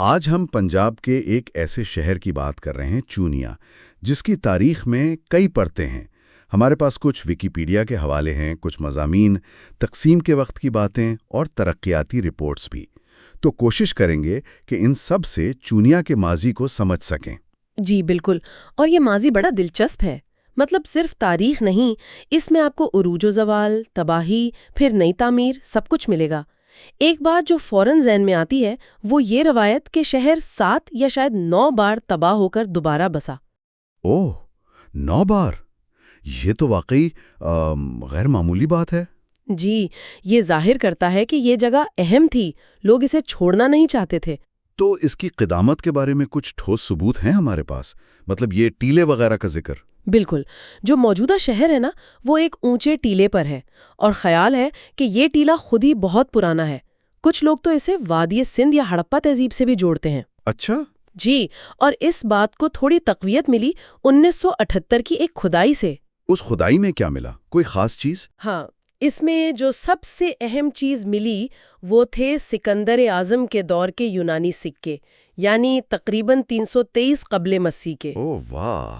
آج ہم پنجاب کے ایک ایسے شہر کی بات کر رہے ہیں، چونیا، جس کی تاریخ میں کئی پرتیں ہیں۔ ہمارے پاس کچھ ویکیپیڈیا کے حوالے ہیں، کچھ مضامین، تقسیم کے وقت کی باتیں اور ترقیاتی رپورٹس بھی۔ تو کوشش کریں گے کہ ان سب سے چونیا کے ماضی کو سمجھ سکیں۔ جی بالکل، اور یہ ماضی بڑا دلچسپ ہے۔ مطلب صرف تاریخ نہیں، اس میں آپ کو عروج و زوال، تباہی، پھر نئی تعمیر، سب کچھ ملے گا۔ ایک بات جو فوراً ذہن میں آتی ہے وہ یہ روایت کہ شہر 7 یا شاید 9 بار تباہ ہو کر دوبارہ بسا۔ اوہ، 9 بار! یہ تو واقعی غیر معمولی بات ہے۔ جی، یہ ظاہر کرتا ہے کہ یہ جگہ اہم تھی، لوگ اسے چھوڑنا نہیں چاہتے تھے۔ تو اس کی قدامت کے بارے میں کچھ ٹھوس ثبوت ہیں ہمارے پاس؟ مطلب یہ ٹیلے وغیرہ کا ذکر؟ بالکل، جو موجودہ شہر ہے نا وہ ایک اونچے ٹیلے پر ہے، اور خیال ہے کہ یہ ٹیلہ خود ہی بہت پرانا ہے۔ کچھ لوگ تو اسے وادی سندھ یا ہڑپا تہذیب سے بھی جوڑتے ہیں۔ اچھا؟ جی، اور اس بات کو تھوڑی تقویت ملی 1978 کی ایک کھدائی سے۔ اس کھدائی میں کیا ملا؟ کوئی خاص چیز؟ ہاں، اس میں جو سب سے اہم چیز ملی وہ تھے سکندر اعظم کے دور کے یونانی سکے، یعنی تقریباً 323 قبل مسیح کے۔ اوہ واہ!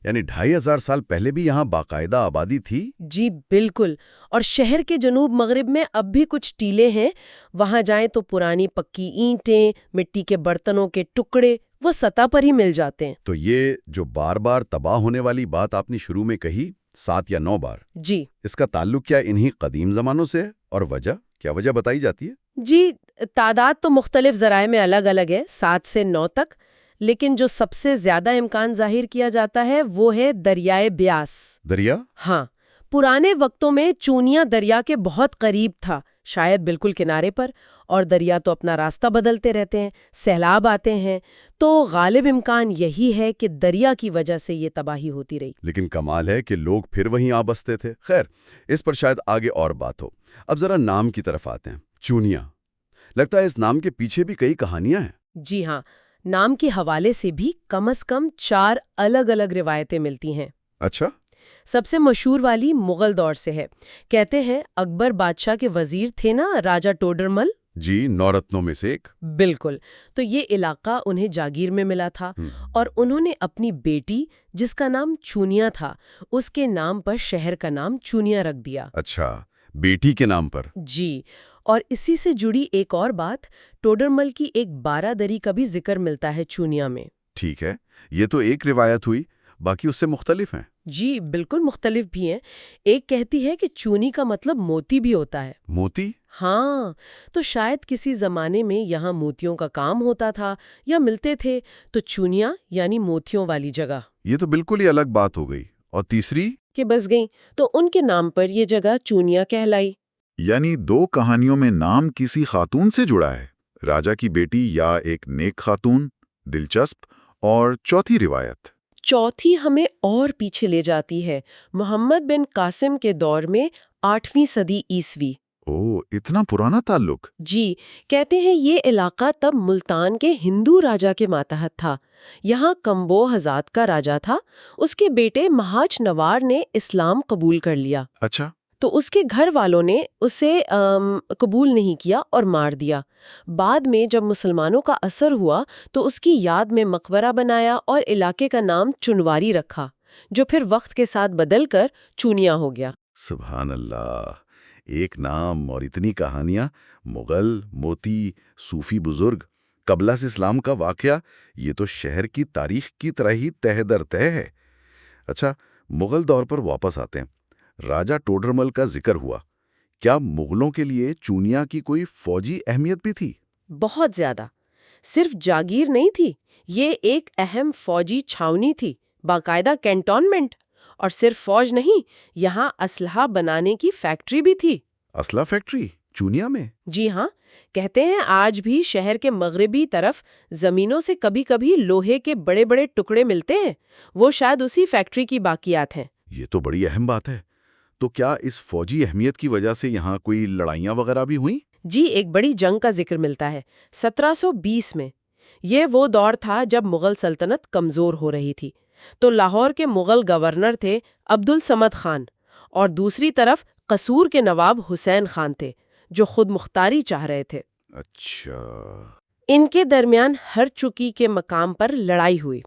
یعنی 2500 سال پہلے بھی یہاں باقاعدہ آبادی تھی؟ جی بالکل، اور شہر کے جنوب مغرب میں اب بھی کچھ ٹیلے ہیں۔ وہاں جائیں تو پرانی پکی اینٹیں، مٹی کے برتنوں کے ٹکڑے وہ سطح پر ہی مل جاتے ہیں۔ تو یہ جو بار بار تباہ ہونے والی بات آپ نے شروع میں کہی، 7 یا 9 بار، جی اس کا تعلق کیا انہی قدیم زمانوں سے ہے؟ اور کیا وجہ بتائی جاتی ہے؟ جی، تعداد تو مختلف ذرائع میں الگ الگ ہے، 7 سے 9 تک، لیکن جو سب سے زیادہ امکان ظاہر کیا جاتا ہے وہ ہے دریائے بیاس۔ دریا؟ ہاں، پرانے وقتوں میں چونیا دریا کے بہت قریب تھا، شاید بالکل کنارے پر، اور دریا تو اپنا راستہ بدلتے رہتے ہیں، سیلاب آتے ہیں، تو غالب امکان یہی ہے کہ دریا کی وجہ سے یہ تباہی ہوتی رہی۔ لیکن کمال ہے کہ لوگ پھر وہیں آ بستے تھے۔ خیر، اس پر شاید آگے اور بات ہو۔ اب ذرا نام کی طرف آتے ہیں، چونیا۔ لگتا ہے اس نام کے پیچھے بھی کئی کہانیاں ہیں۔ جی ہاں، نام کے حوالے سے بھی کم از کم 4 الگ الگ روایتیں ملتی ہیں۔ اچھا؟ سب سے مشہور والی مغل دور سے ہے۔ کہتے ہیں اکبر بادشاہ کے وزیر تھے نا راجہ ٹوڈرمل۔ جی، 9 رتنوں میں سے ایک۔ بالکل، تو یہ علاقہ انہیں جاگیر میں ملا تھا، اور انہوں نے اپنی بیٹی جس کا نام چونیا تھا اس کے نام پر شہر کا نام چونیا رکھ دیا۔ اچھا، بیٹی کے نام پر؟ جی، اور اسی سے جڑی ایک اور بات، ٹوڈرمل کی ایک 12 دری کا بھی ذکر ملتا ہے چونیا میں۔ ٹھیک ہے، یہ تو ایک روایت ہوئی، باقی اس سے مختلف ہیں۔ جی بالکل مختلف بھی ہیں۔ ایک کہتی ہے کہ چونی کا مطلب موتی بھی ہوتا ہے۔ موتی؟ ہاں، تو شاید کسی زمانے میں یہاں موتیوں کا کام ہوتا تھا یا ملتے تھے، تو چونیا یعنی موتیوں والی جگہ۔ یہ تو بالکل ہی الگ بات ہو گئی۔ اور تیسری؟ کہ بس گئیں، تو ان کے نام پر یہ جگہ چونیا کہلائی۔ یعنی 2 کہانیوں میں نام کسی خاتون سے جڑا ہے، راجہ کی بیٹی یا ایک نیک خاتون، دلچسپ۔ اور چوتھی روایت؟ چوتھی ہمیں اور پیچھے لے جاتی ہے، محمد بن قاسم کے دور میں 8ویں صدی عیسوی۔ اوہ، اتنا پرانا تعلق؟ جی، کہتے ہیں یہ علاقہ تب ملتان کے ہندو راجہ کے ماتحت تھا۔ یہاں کمبو ہزاد کا راجہ تھا، اس کے بیٹے مہاج نوار نے اسلام قبول کر لیا۔ اچھا۔ تو اس کے گھر والوں نے اسے قبول نہیں کیا اور مار دیا۔ بعد میں جب مسلمانوں کا اثر ہوا تو اس کی یاد میں مقبرہ بنایا اور علاقے کا نام چنواری رکھا، جو پھر وقت کے ساتھ بدل کر چونیا ہو گیا۔ سبحان اللہ! ایک نام اور اتنی کہانیاں، مغل، موتی، صوفی بزرگ، قبلہ سے اسلام کا واقعہ، یہ تو شہر کی تاریخ کی طرح ہی تہ در تہ ہے۔ اچھا، مغل دور پر واپس آتے ہیں۔ راجہ ٹوڈرمل کا ذکر ہوا، کیا مغلوں کے لیے چونیا کی کوئی فوجی اہمیت بھی تھی؟ بہت زیادہ۔ صرف جاگیر نہیں تھی، یہ ایک اہم فوجی چھاونی تھی، باقاعدہ کینٹونمنٹ۔ اور صرف فوج نہیں، یہاں اسلحہ بنانے کی فیکٹری بھی تھی۔ اسلحہ فیکٹری چونیا میں؟ جی ہاں، کہتے ہیں آج بھی شہر کے مغربی طرف زمینوں سے کبھی کبھی لوہے کے بڑے بڑے ٹکڑے ملتے ہیں، وہ شاید اسی فیکٹری کی باقیات ہیں۔ یہ تو بڑی اہم بات ہے۔ تو کیا اس فوجی اہمیت کی وجہ سے یہاں کوئی لڑائیاں وغیرہ بھی ہوئیں؟ جی، ایک بڑی جنگ کا ذکر ملتا ہے 1720 میں۔ یہ وہ دور تھا جب مغل سلطنت کمزور ہو رہی تھی، تو لاہور کے مغل گورنر تھے عبد الصمد خان، اور دوسری طرف قصور کے نواب حسین خان تھے، جو خود مختاری چاہ رہے تھے۔ اچھا، ان کے درمیان ہر چکی کے مقام پر لڑائی ہوئی۔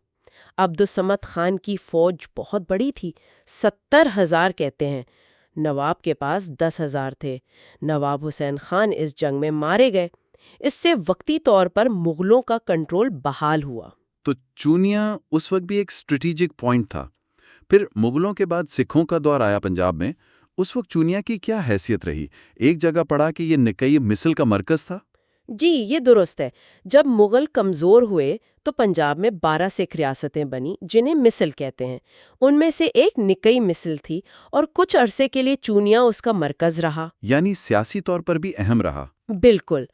عبدالصمد خان کی فوج بہت بڑی تھی، 70,000 کہتے ہیں۔ نواب کے پاس 10,000 تھے۔ نواب حسین خان اس جنگ میں مارے گئے۔ اس سے وقتی طور پر مغلوں کا کنٹرول بحال ہوا۔ تو چونیا اس وقت بھی ایک اسٹریٹجک پوائنٹ تھا۔ پھر مغلوں کے بعد سکھوں کا دور آیا پنجاب میں، اس وقت چونیا کی کیا حیثیت رہی؟ ایک جگہ پڑھا کہ یہ نکئی مصر کا مرکز تھا۔ جی یہ درست ہے۔ جب مغل کمزور ہوئے تو پنجاب میں 12 سکھ ریاستیں بنی جنہیں مثل کہتے ہیں۔ ان میں سے ایک نکئی مثل تھی اور کچھ عرصے کے لیے چونیا اس کا مرکز رہا۔ یعنی سیاسی طور پر بھی اہم رہا۔ بالکل۔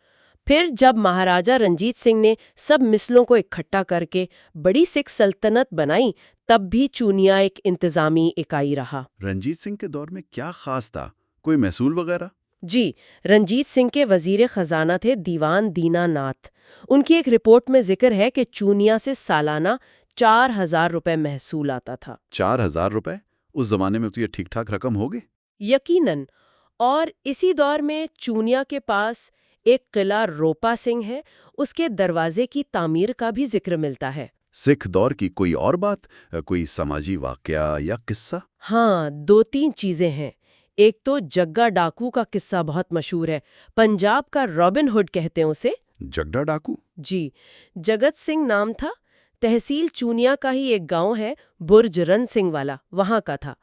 پھر جب مہاراجا رنجیت سنگھ نے سب مثلوں کو اکٹھا کر کے بڑی سکھ سلطنت بنائی تب بھی چونیا ایک انتظامی اکائی رہا۔ رنجیت سنگھ کے دور میں کیا خاص تھا؟ کوئی محصول وغیرہ؟ جی، رنجیت سنگھ کے وزیر خزانہ تھے دیوان دینا ناتھ۔ ان کی ایک رپورٹ میں ذکر ہے کہ چونیا سے سالانہ 4,000 روپے محصول آتا تھا۔ 4,000 روپے؟ اس زمانے میں تو یہ ٹھیک ٹھاک رقم ہوگی۔ یقیناً۔ اور اسی دور میں چونیا کے پاس ایک قلعہ روپا سنگھ ہے، اس کے دروازے کی تعمیر کا بھی ذکر ملتا ہے۔ سکھ دور کی کوئی اور بات، کوئی سماجی واقعہ یا قصہ؟ ہاں، 2-3 چیزیں ہیں۔ ایک تو جگا ڈاکو کا قصہ بہت مشہور ہے، پنجاب کا رابن ہوڈ کہتے ہیں اسے۔ جگڈا ڈاکو؟ جی، جگت سنگھ نام تھا، تحصیل چونیا کا ہی ایک گاؤں ہے برج رن سنگھ والا، وہاں کا تھا۔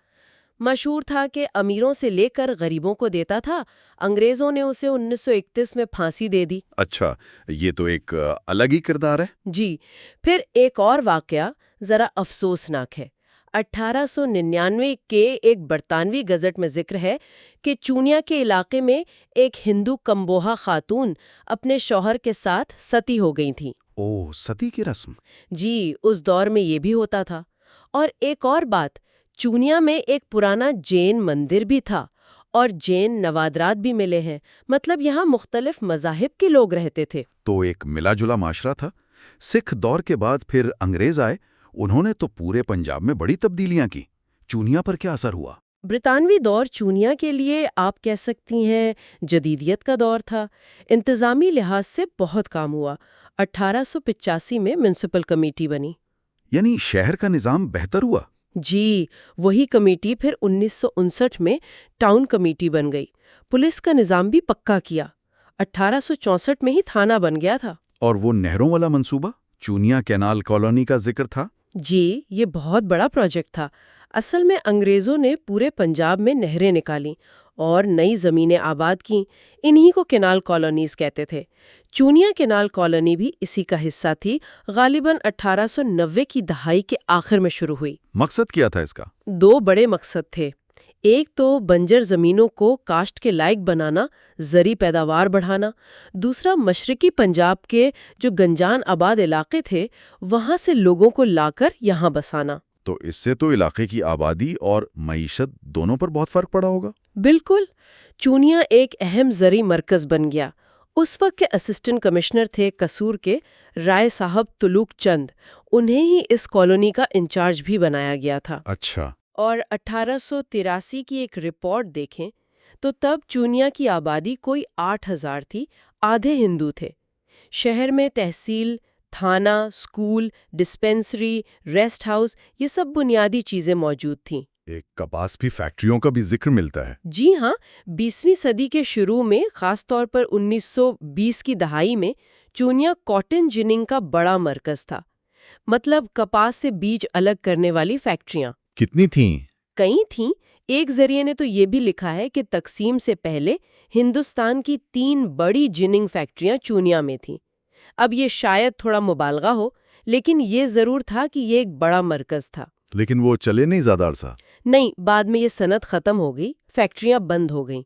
مشہور تھا کہ امیروں سے لے کر غریبوں کو دیتا تھا۔ انگریزوں نے اسے 1931 میں پھانسی دے دی۔ اچھا، یہ تو ایک الگ ہی کردار ہے۔ جی، پھر ایک اور واقعہ ذرا افسوسناک ہے۔ 1899 کے ایک برطانوی گزٹ میں ذکر ہے کہ چونیا کے علاقے میں ایک ہندو کمبوہا خاتون اپنے شوہر کے ساتھ ستی ہو گئی تھیں۔ اوہ، ستی کی رسم؟ جی، اس دور میں یہ بھی ہوتا تھا۔ اور ایک اور بات، چونیا میں ایک پرانا جین مندر بھی تھا اور جین نوادرات بھی ملے ہیں، مطلب یہاں مختلف مذاہب کے لوگ رہتے تھے۔ تو ایک ملا جلا معاشرہ تھا۔ سکھ دور کے بعد پھر انگریز آئے، انہوں نے تو پورے پنجاب میں بڑی تبدیلیاں کی۔ چونیا پر کیا اثر ہوا؟ برطانوی دور چونیا کے لیے آپ کہہ سکتی ہیں جدیدیت کا دور تھا۔ انتظامی لحاظ سے بہت کام ہوا۔ 1885 میں میونسپل کمیٹی بنی۔ یعنی شہر کا نظام بہتر ہوا؟ جی، وہی کمیٹی پھر 1959 میں ٹاؤن کمیٹی بن گئی۔ پولیس کا نظام بھی پکا کیا۔ 1864 میں ہی تھانہ بن گیا تھا۔ اور وہ نہروں والا منصوبہ، چونیا کینال کالونی کا ذکر تھا؟ جی، یہ بہت بڑا پروجیکٹ تھا۔ اصل میں انگریزوں نے پورے پنجاب میں نہریں نکالیں اور نئی زمینیں آباد کیں، انہی کو کینال کالونیز کہتے تھے۔ چونیا کینال کالونی بھی اسی کا حصہ تھی، غالباً 1890 کی دہائی کے آخر میں شروع ہوئی۔ مقصد کیا تھا اس کا؟ 2 بڑے مقصد تھے۔ ایک تو بنجر زمینوں کو کاشت کے لائق بنانا، زرعی پیداوار بڑھانا۔ دوسرا مشرقی پنجاب کے جو گنجان آباد علاقے تھے وہاں سے لوگوں کو لا کر یہاں بسانا۔ تو اس سے تو علاقے کی آبادی اور معیشت دونوں پر بہت فرق پڑا ہوگا۔ بالکل۔ چونیا ایک اہم زرعی مرکز بن گیا۔ اس وقت کے اسسٹنٹ کمشنر تھے قصور کے رائے صاحب تلوک چند، انہیں ہی اس کالونی کا انچارج بھی بنایا گیا تھا۔ اچھا۔ اور 1883 کی ایک رپورٹ دیکھیں تو تب چونیا کی آبادی کوئی 8,000 تھی، آدھے ہندو تھے۔ شہر میں تحصیل، تھانہ، اسکول، ڈسپنسری، ریسٹ ہاؤس، یہ سب بنیادی چیزیں موجود تھیں۔ ایک کپاس بھی فیکٹریوں کا بھی ذکر ملتا ہے۔ جی ہاں، 20ویں صدی کے شروع میں، خاص طور پر 1920 کی دہائی میں، چونیا کاٹن جننگ کا بڑا مرکز تھا، مطلب کپاس سے بیج الگ کرنے والی فیکٹریاں۔ کتنی تھیں؟ کئی تھیں۔ ایک ذریعے نے تو یہ بھی لکھا ہے کہ تقسیم سے پہلے ہندوستان کی 3 بڑی جننگ فیکٹریاں چونیا میں تھیں۔ اب یہ شاید تھوڑا مبالغہ ہو، لیکن یہ ضرور تھا کہ یہ ایک بڑا مرکز تھا۔ لیکن وہ چلے نہیں زیادہ عرصہ؟ نہیں، بعد میں یہ صنعت ختم ہو گئی، فیکٹریاں بند ہو گئیں۔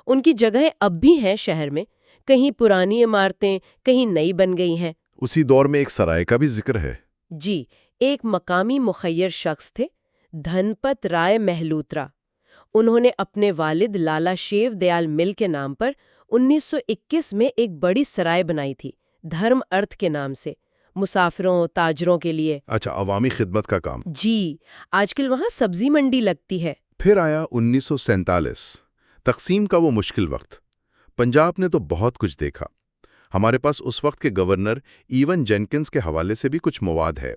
ان کی جگہیں اب بھی ہیں شہر میں، کہیں پرانی عمارتیں، کہیں نئی بن گئی ہیں۔ اسی دور میں ایک سرائے کا بھی ذکر ہے۔ جی، ایک مقامی مخیر شخص تھے، دھنپت رائے مہلوترا۔ انہوں نے اپنے والد لالا شیو دیال مل کے نام پر 1921 میں ایک بڑی سرائے بنائی تھی، دھرم ارتھ کے نام سے، مسافروں، تاجروں کے لیے۔ اچھا، عوامی خدمت کا کام۔ جی، آج کل وہاں سبزی منڈی لگتی ہے۔ پھر آیا 1947، تقسیم کا وہ مشکل وقت۔ پنجاب نے تو بہت کچھ دیکھا۔ ہمارے پاس اس وقت کے گورنر ایون جینکنز کے حوالے سے بھی کچھ مواد ہے۔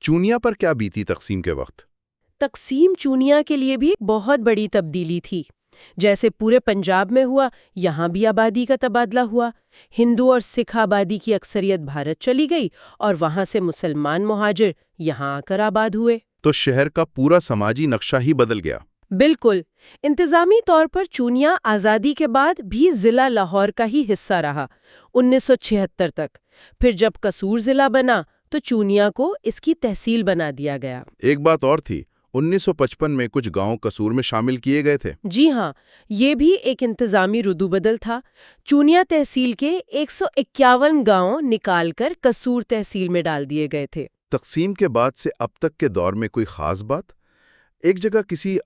چونیا پر کیا بیتی تقسیم کے وقت؟ تقسیم چونیا کے لیے بھی ایک بہت بڑی تبدیلی تھی۔ جیسے پورے پنجاب میں ہوا، یہاں بھی آبادی کا تبادلہ ہوا۔ ہندو اور سکھ آبادی کی اکثریت بھارت چلی گئی اور وہاں سے مسلمان مہاجر یہاں آ کر آباد ہوئے۔ تو شہر کا پورا سماجی نقشہ ہی بدل گیا۔ بالکل۔ انتظامی طور پر چونیا آزادی کے بعد بھی ضلع لاہور کا ہی حصہ رہا 1976 تک۔ پھر جب قصور ضلع بنا تو چونیا کو اس کی تحصیل بنا دیا گیا۔ ایک بات اور تھی، 1955 میں کچھ گاؤں قصور میں شامل کیے گئے تھے۔ جی ہاں، یہ بھی ایک انتظامی ردوبدل تھا۔ چونیا تحصیل کے 151 گاؤں نکال کر قصور تحصیل میں ڈال دیے گئے تھے۔ تقسیم کے بعد سے اب تک کے دور میں کوئی خاص بات؟ ایک جگہ کسی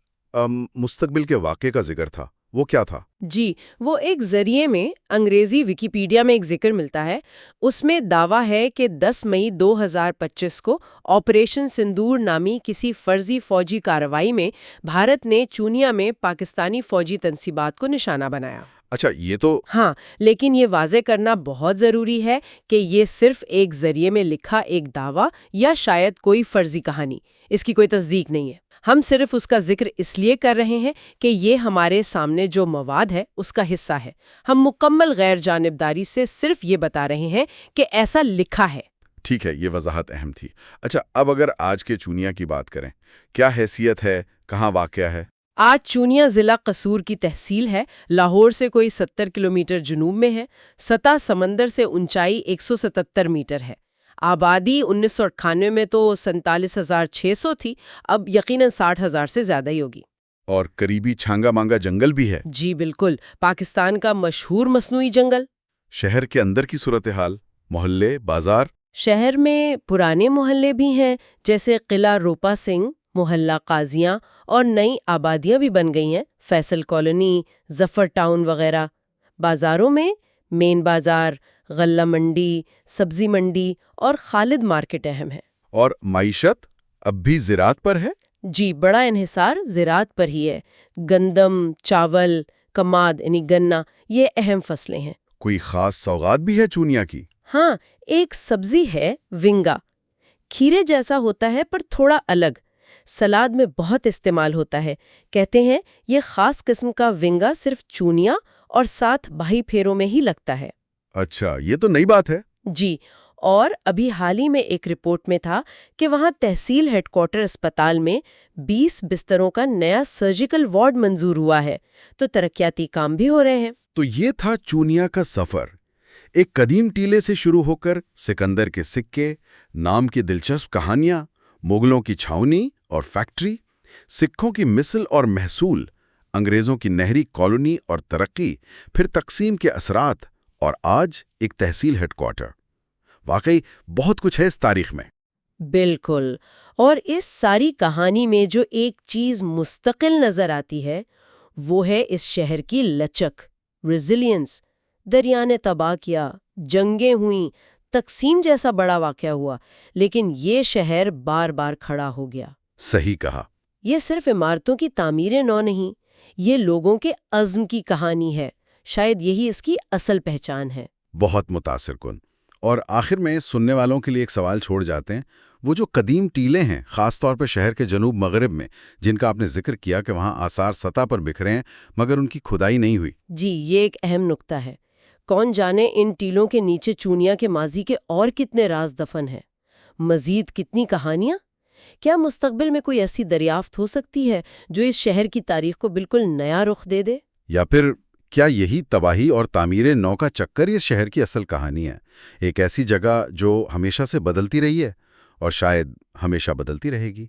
مستقبل کے واقعے کا ذکر تھا، وہ کیا تھا؟ جی، وہ ایک ذریعے میں انگریزی ویکیپیڈیا میں ایک ذکر ملتا ہے۔ اس میں دعویٰ ہے کہ 10 مئی 2025 کو آپریشن سندور نامی کسی فرضی فوجی کارروائی میں بھارت نے چونیا میں پاکستانی فوجی تنصیبات کو نشانہ بنایا۔ اچھا، یہ تو ہاں، لیکن یہ واضح کرنا بہت ضروری ہے کہ یہ صرف ایک ذریعے میں لکھا ایک دعویٰ یا شاید کوئی فرضی کہانی، اس کی کوئی تصدیق نہیں ہے۔ ہم صرف اس کا ذکر اس لیے کر رہے ہیں کہ یہ ہمارے سامنے جو مواد ہے اس کا حصہ ہے۔ ہم مکمل غیر جانبداری سے صرف یہ بتا رہے ہیں کہ ایسا لکھا ہے۔ ٹھیک ہے، یہ وضاحت اہم تھی۔ اچھا، اب اگر آج کے چونیا کی بات کریں، کیا حیثیت ہے، کہاں واقع ہے؟ آج چونیا ضلع قصور کی تحصیل ہے، لاہور سے کوئی 70 کلومیٹر جنوب میں ہے، سطح سمندر سے اونچائی 177 میٹر ہے۔ آبادی 1998 میں تو 47,600 تھی، اب یقیناً 60,000 سے زیادہ ہی ہوگی۔ اور قریبی چھانگا مانگا جنگل بھی ہے۔ جی بالکل، پاکستان کا مشہور مصنوعی جنگل۔ شہر کے اندر کی صورتحال، محلے، بازار؟ شہر میں پرانے محلے بھی ہیں، جیسے قلعہ روپا سنگھ، محلہ قاضیاں، اور نئی آبادیاں بھی بن گئی ہیں، فیصل کالونی، ظفر ٹاؤن وغیرہ۔ بازاروں میں مین بازار، غلہ منڈی، سبزی منڈی اور خالد مارکیٹ اہم ہے۔ اور معیشت اب بھی زراعت پر ہے؟ جی، بڑا انحصار زراعت پر ہی ہے۔ گندم، چاول، کماد یعنی گنا، یہ اہم فصلیں ہیں۔ کوئی خاص سوغات بھی ہے چونیا کی؟ ہاں، ایک سبزی ہے ونگا، کھیرے جیسا ہوتا ہے پر تھوڑا الگ، سلاد میں بہت استعمال ہوتا ہے۔ کہتے ہیں یہ خاص قسم کا ونگا صرف چونیا اور ساتھ بھائی پھیروں میں ہی لگتا ہے۔ اچھا، یہ تو نئی بات ہے۔ جی، اور ابھی حال ہی میں ایک رپورٹ میں تھا کہ وہاں تحصیل ہیڈ کوارٹر اسپتال میں 20 بستروں کا نیا سرجیکل وارڈ منظور ہوا ہے، تو ترقیاتی کام بھی ہو رہے ہیں۔ تو یہ تھا چونیا کا سفر، ایک قدیم ٹیلے سے شروع ہو کر سکندر کے سکے، نام کی دلچسپ کہانیاں، مغلوں کی چھاؤنی اور فیکٹری، سکھوں کی مثل اور محصول، انگریزوں کی نہری کالونی اور ترقی، پھر تقسیم کے اثرات، اور آج ایک تحصیل ہیڈ کوارٹر۔ واقعی بہت کچھ ہے اس تاریخ میں۔ بالکل، اور اس ساری کہانی میں جو ایک چیز مستقل نظر آتی ہے وہ ہے اس شہر کی لچک، ریزیلینس۔ دریا نے تباہ کیا، جنگیں ہوئیں، تقسیم جیسا بڑا واقعہ ہوا، لیکن یہ شہر بار بار کھڑا ہو گیا۔ صحیح کہا۔ یہ صرف عمارتوں کی تعمیریں نو نہیں، یہ لوگوں کے عزم کی کہانی ہے۔ شاید یہی اس کی اصل پہچان ہے۔ بہت متاثر کن۔ اور آخر میں سننے والوں کے لیے ایک سوال چھوڑ جاتے ہیں، وہ جو قدیم ٹیلے ہیں، خاص طور پر شہر کے جنوب مغرب میں، جن کا آپ نے ذکر کیا کہ وہاں آثار سطح پر بکھرے ہیں مگر ان کی کھدائی نہیں ہوئی۔ جی، یہ ایک اہم نکتہ ہے۔ کون جانے ان ٹیلوں کے نیچے چونیا کے ماضی کے اور کتنے راز دفن ہیں، مزید کتنی کہانیاں۔ کیا مستقبل میں کوئی ایسی دریافت ہو سکتی ہے جو اس شہر کی تاریخ کو بالکل نیا رخ دے دے؟ یا پھر کیا یہی تباہی اور تعمیر نو کا چکر اس شہر کی اصل کہانی ہے، ایک ایسی جگہ جو ہمیشہ سے بدلتی رہی ہے اور شاید ہمیشہ بدلتی رہے گی؟